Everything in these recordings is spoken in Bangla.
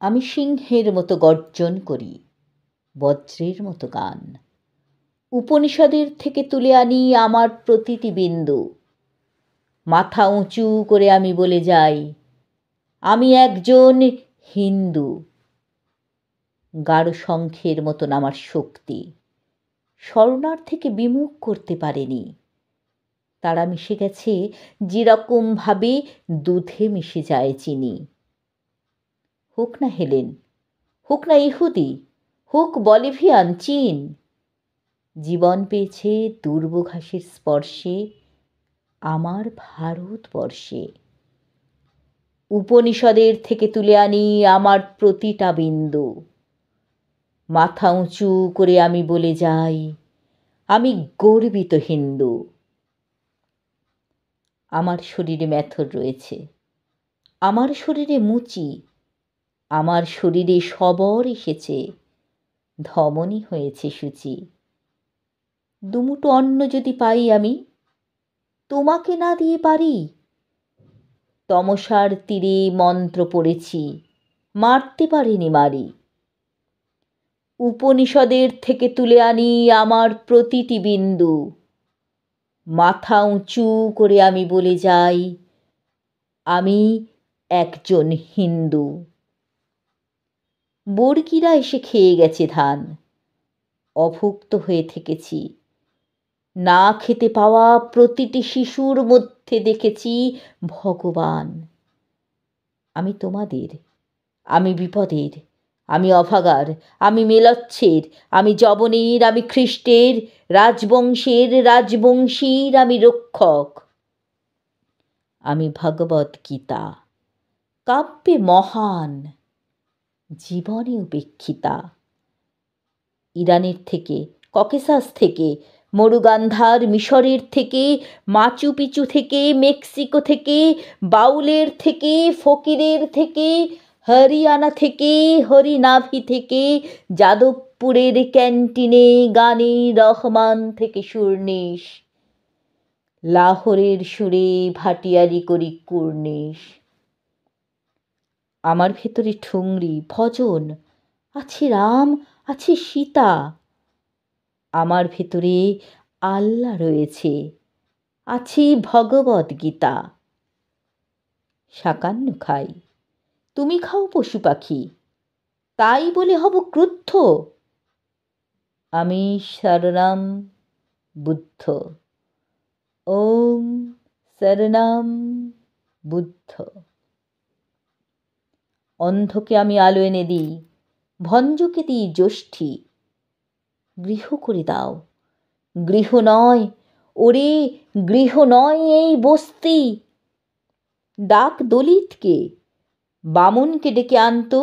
আমি সিংহের মতো গর্জন করি, বজ্রের মতো গান। উপনিষদের থেকে তুলে আনি আমার প্রতিটি বিন্দু। মাথা উঁচু করে আমি বলে যাই, আমি একজন হিন্দু। গাঢ় শঙ্খের মতন আমার শক্তি শরণার্থীকে বিমুখ করতে পারেনি। তারা মিশে গেছে যেরকমভাবে দুধে মিশে যায় চিনি। হোক না হেলেন, হোক না ইহুদি, হোক বলিভিয়ান, চীন, জীবন পেয়েছে দুর্বঘাসের স্পর্শে আমার ভারতবর্ষে। উপনিষদের থেকে তুলে আনি আমার প্রতিটা বিন্দু। মাথা উঁচু করে আমি বলে যাই, আমি গর্বিত হিন্দু। আমার শরীরে মেথর রয়েছে, আমার শরীরে মুচি, আমার শরীরে সবর এসেছে, ধমনী হয়েছে সূচি। দুমুটো অন্ন যদি পাই আমি, তোমাকে না দিয়ে পারি? তমসার তীরে মন্ত্র পড়েছি, মারতে পারিনি মারি। উপনিষদের থেকে তুলে আনি আমার প্রতিটি বিন্দু। মাথা উঁচু করে আমি বলে যাই, আমি একজন হিন্দু। বর্গিরা এসে খেয়ে গেছে ধান, অভুক্ত হয়ে থেকেছি। না খেতে পাওয়া প্রতিটি শিশুর মধ্যে দেখেছি ভগবান। আমি তোমাদের, আমি বিপদের, আমি অভাগার, আমি মেলচ্ছের, আমি যবনের, আমি খ্রিস্টের, রাজবংশের রাজবংশীর আমি রক্ষক। আমি ভগবৎ গীতা, কাব্যে মহান, জীবনে উপেক্ষিতা। ইরানের থেকে, ককেসাস থেকে, মরুগান্ধার মিশরের থেকে, মাচু পিচু থেকে, মেক্সিকো থেকে, বাউলের থেকে, ফকিরের থেকে, হরিয়ানা থেকে, হরিনাভি থেকে, যাদবপুরের ক্যান্টিনে গানে রহমান থেকে সুরনিশ, লাহোরের সুরে ভাটিয়ারি করি কুর্নিশ। আমার ভেতরে ঠুংরি, ভজন, আছে রাম, আছে সীতা। আমার ভেতরে আল্লাহ রয়েছে, আছে ভগবদ্ গীতা। শাকান্ন খাই, তুমি খাও পশু পাখি, তাই বলে হব ক্রুদ্ধ? আমি শরণম বুদ্ধ, ওম শরণম বুদ্ধ। অন্ধকে আমি আলো এনে দিই, ভঞ্জকে দিই যষ্ঠী। গৃহ করে দাও, গৃহ নয়, ওরে গৃহ নয় এই বস্তি। ডাক দলিতকে, বামুনকে ডেকে আনতো,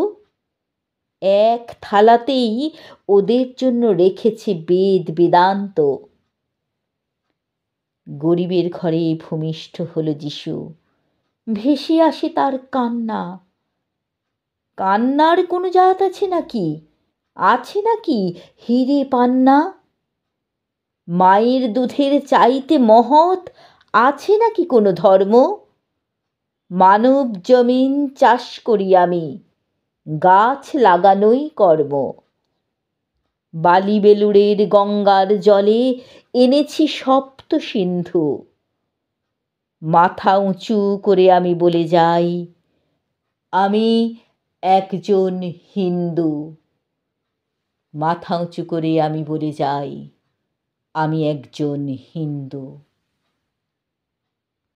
এক থালাতেই ওদের জন্য রেখেছে বেদ বেদান্ত। গরিবের ঘরে ভূমিষ্ঠ হলো যিশু, ভেসে আসে তার কান্না। কান্নার কোনো জাত আছে নাকি, আছে নাকি হিরে পান্না? মায়ের দুধের চাইতে মহৎ আছে নাকি কোনো ধর্ম? মানব জমিন চাষ করি আমি, গাছ লাগানোই কর্ম। বালি বেলুড়ের গঙ্গার জলে এনেছি সপ্ত সিন্ধু। মাথা উঁচু করে আমি বলে যাই, আমি একজন হিন্দু। মাথা উঁচু করে আমি বলে যাই, আমি একজন হিন্দু।